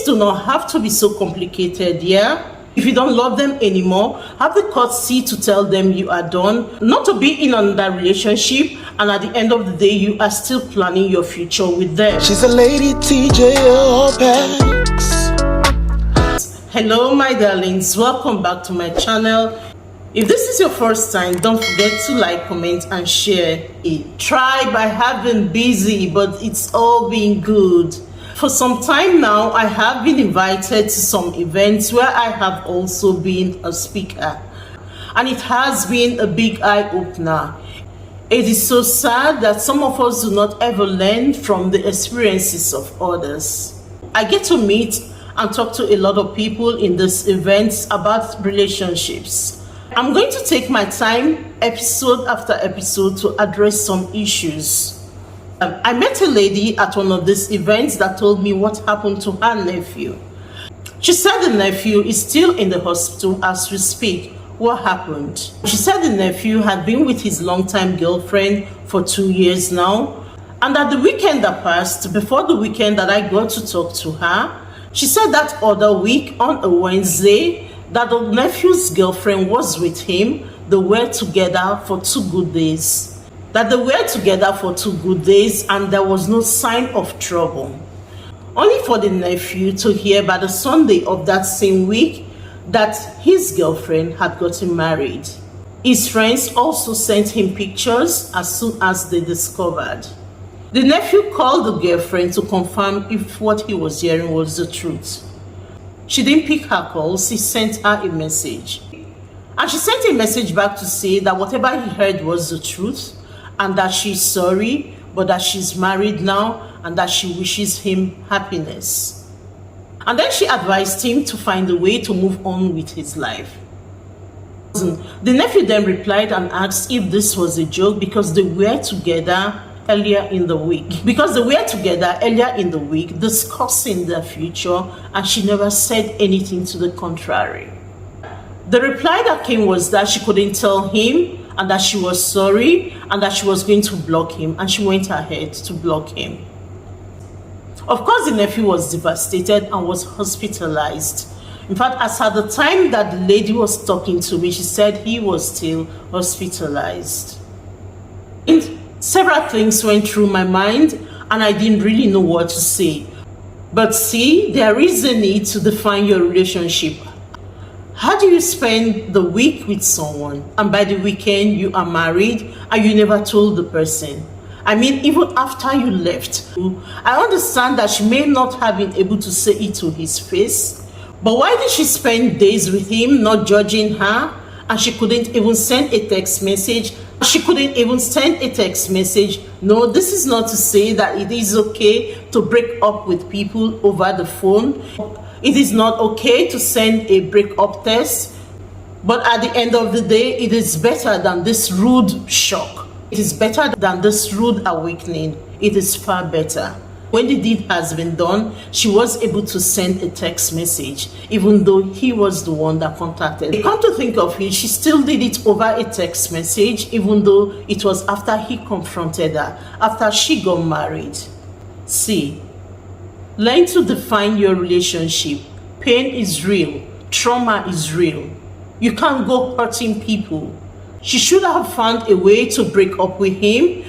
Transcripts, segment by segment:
Things do not have to be so complicated, yeah? If you don't love them anymore, have the courtesy to tell them you are done, not to be in another relationship, and at the end of the day, you are still planning your future with them. She's a ladytgaopex. Hello, my darlings. Welcome back to my channel. If this is your first time, don't forget to like, comment, and share it. Tribe, I have been busy, but it's all been good. For some time now, I have been invited to some events where I have also been a speaker. And it has been a big eye-opener. It is so sad that some of us do not ever learn from the experiences of others. I get to meet and talk to a lot of people in these events about relationships. I'm going to take my time, episode after episode, to address some issues. I met a lady at one of these events that told me what happened to her nephew. She said the nephew is still in the hospital as we speak. What happened? She said the nephew had been with his longtime girlfriend for 2 years now, and that the weekend that passed, before the weekend that I got to talk to her, she said that other week on a Wednesday, that the nephew's girlfriend was with him. They were together for 2 good days. And there was no sign of trouble. Only for the nephew to hear by the Sunday of that same week that his girlfriend had gotten married. His friends also sent him pictures as soon as they discovered. The nephew called the girlfriend to confirm if what he was hearing was the truth. She didn't pick her calls. He sent her a message. And she sent a message back to say that whatever he heard was the truth, and that she's sorry, but that she's married now, and that she wishes him happiness. And then she advised him to find a way to move on with his life. The nephew then replied and asked if this was a joke because they were together earlier in the week. Discussing their future, and she never said anything to the contrary. The reply that came was that she couldn't tell him, and that she was sorry, and that she was going to block him, and she went ahead to block him. Of course, the nephew was devastated and was hospitalized. In fact, as at the time that the lady was talking to me, she said he was still hospitalized. And several things went through my mind, and I didn't really know what to say. But see, there is a need to define your relationship. How do you spend the week with someone, and by the weekend you are married and you never told the person? I mean, even after you left, I understand that she may not have been able to say it to his face, but why did she spend days with him, not judging her, and she couldn't even send a text message? No, this is not to say that it is okay to break up with people over the phone. It is not okay to send a breakup text, but at the end of the day, it is better than this rude shock. It is better than this rude awakening. It is far better. When the deed has been done, she was able to send a text message, even though he was the one that contacted her. Come to think of it, she still did it over a text message, even though it was after he confronted her, after she got married. See, learn to define your relationship. Pain is real. Trauma is real. You can't go hurting people. She should have found a way to break up with him.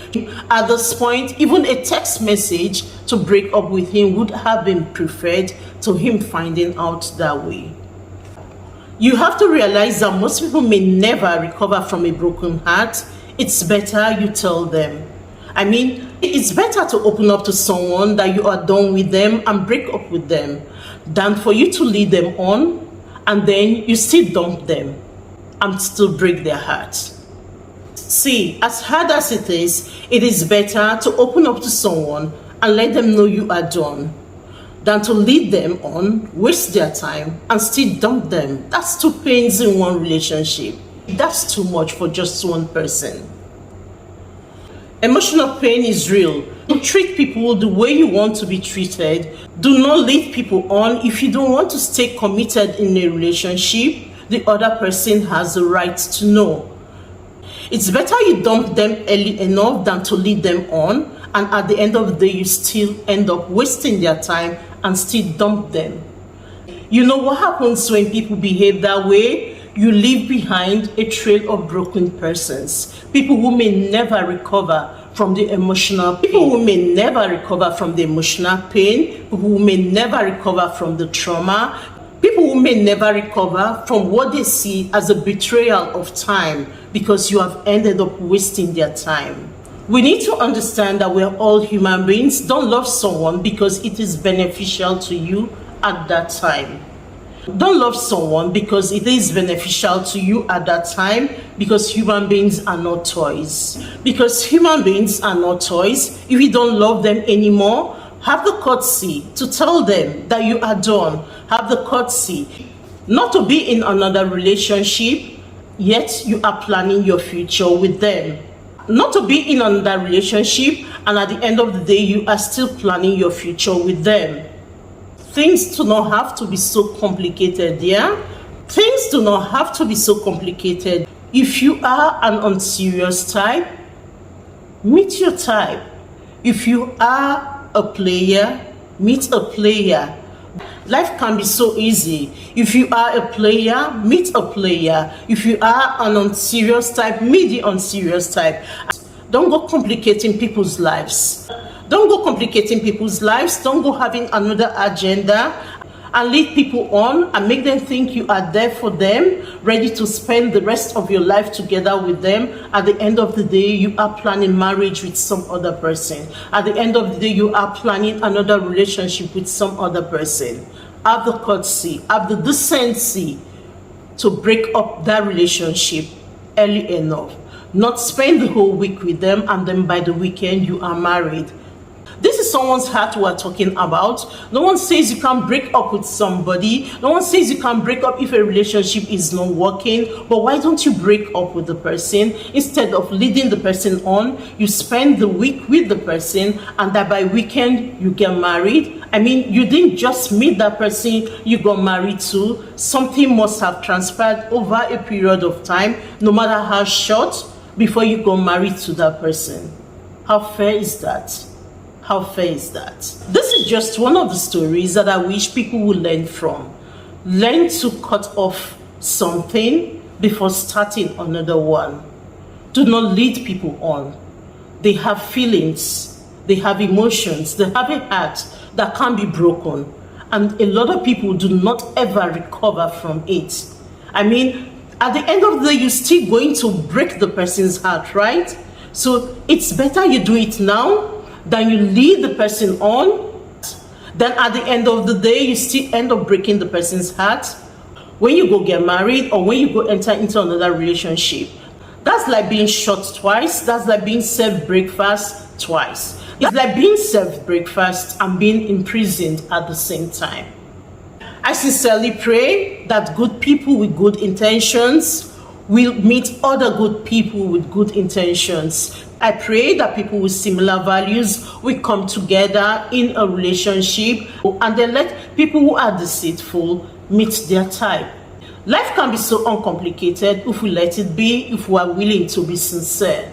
At this point, even a text message to break up with him would have been preferred to him finding out that way. You have to realize that most people may never recover from a broken heart. It's better you tell them. I mean, it's better to open up to someone that you are done with them and break up with them than for you to lead them on and then you still dump them and still break their hearts. See, as hard as it is better to open up to someone and let them know you are done than to lead them on, waste their time, and still dump them. That's 2 pains in one relationship. That's too much for just one person. Emotional pain is real. Don't treat people the way you want to be treated. Do not lead people on. If you don't want to stay committed in a relationship, the other person has the right to know. It's better you dump them early enough than to lead them on, and at the end of the day, you still end up wasting their time and still dump them. You know what happens when people behave that way? You leave behind a trail of broken persons, people who may never recover from the emotional pain, people who may never recover from the emotional pain, people who may never recover from the trauma, people who may never recover from what they see as a betrayal of time because you have ended up wasting their time. We need to understand that we're all human beings. Don't love someone because it is beneficial to you at that time. Don't love someone because it is beneficial to you at that time, because human beings are not toys. Because human beings are not toys. If you don't love them anymore, have the courtesy to tell them that you are done. Have the courtesy not to be in another relationship, yet you are planning your future with them. Not to be in another relationship, and at the end of the day, you are still planning your future with them. Things do not have to be so complicated, yeah? Things do not have to be so complicated. If you are an unserious type, meet your type. If you are a player, meet a player. Life can be so easy. If you are a player, meet a player. If you are an unserious type, meet the unserious type. Don't go complicating people's lives. Don't go complicating people's lives. Don't go having another agenda and lead people on and make them think you are there for them, ready to spend the rest of your life together with them. At the end of the day, you are planning marriage with some other person. At the end of the day, you are planning another relationship with some other person. Have the courtesy, have the decency to break up that relationship early enough. Not spend the whole week with them and then by the weekend you are married. This is someone's heart we're talking about. No one says you can break up with somebody. No one says you can break up if a relationship is not working. But why don't you break up with the person? Instead of leading the person on, you spend the week with the person and that by weekend you get married. I mean, you didn't just meet that person you got married to. Something must have transpired over a period of time, no matter how short, before you got married to that person. How fair is that? How fair is that? This is just one of the stories that I wish people would learn from. Learn to cut off something before starting another one. Do not lead people on. They have feelings, they have emotions, they have a heart that can't be broken. And a lot of people do not ever recover from it. I mean, at the end of the day, you're still going to break the person's heart, right? So it's better you do it now than you lead the person on. Then at the end of the day, you still end up breaking the person's heart when you go get married or when you go enter into another relationship. That's like being shot twice. That's like being served breakfast twice. It's like being served breakfast and being imprisoned at the same time. I sincerely pray that good people with good intentions will meet other good people with good intentions. I pray that people with similar values will come together in a relationship and then let people who are deceitful meet their type. Life can be so uncomplicated if we let it be, if we are willing to be sincere.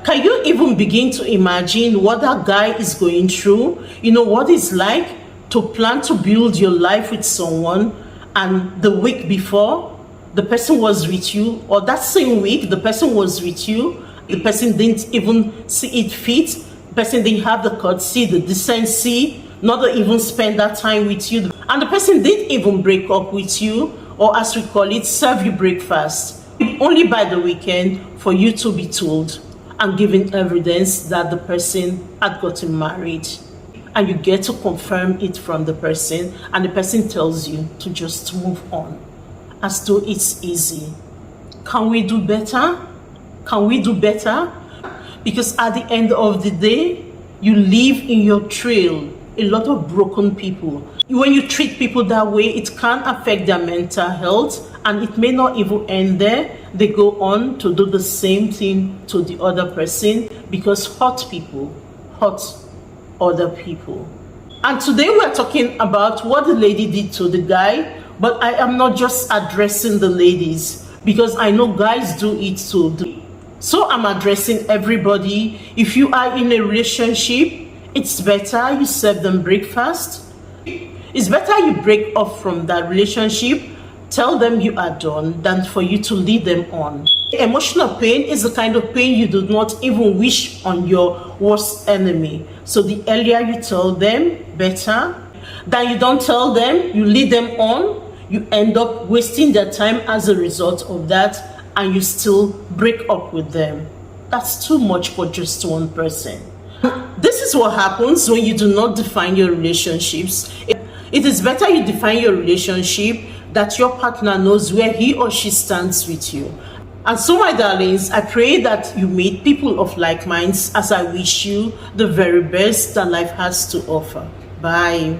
Can you even begin to imagine what that guy is going through? You know what it's like to plan to build your life with someone and the week before the person was with you, or that same week the person was with you, the person didn't even see it fit, the person didn't have the courtesy, the decency, not to even spend that time with you, and the person didn't even break up with you, or as we call it, serve you breakfast, only by the weekend for you to be told and given evidence that the person had gotten married. And you get to confirm it from the person, and the person tells you to just move on, as though it's easy. Can we do better? Can we do better? Because at the end of the day, you leave in your trail a lot of broken people. When you treat people that way, it can affect their mental health, and it may not even end there. They go on to do the same thing to the other person because hurt people hurt other people. And today we're talking about what the lady did to the guy, but I am not just addressing the ladies because I know guys do it too. So I'm addressing everybody. If you are in a relationship, it's better you serve them breakfast It's better you break off from that relationship, tell them you are done, than for you to lead them on. Emotional pain is the kind of pain you do not even wish on your worst enemy. So the earlier you tell them, better. Than you don't tell them, you lead them on, you end up wasting their time as a result of that, and you still break up with them. That's too much for just one person. This is what happens when you do not define your relationships. It is better you define your relationship, that your partner knows where he or she stands with you. And so, my darlings, I pray that you meet people of like minds, as I wish you the very best that life has to offer. Bye.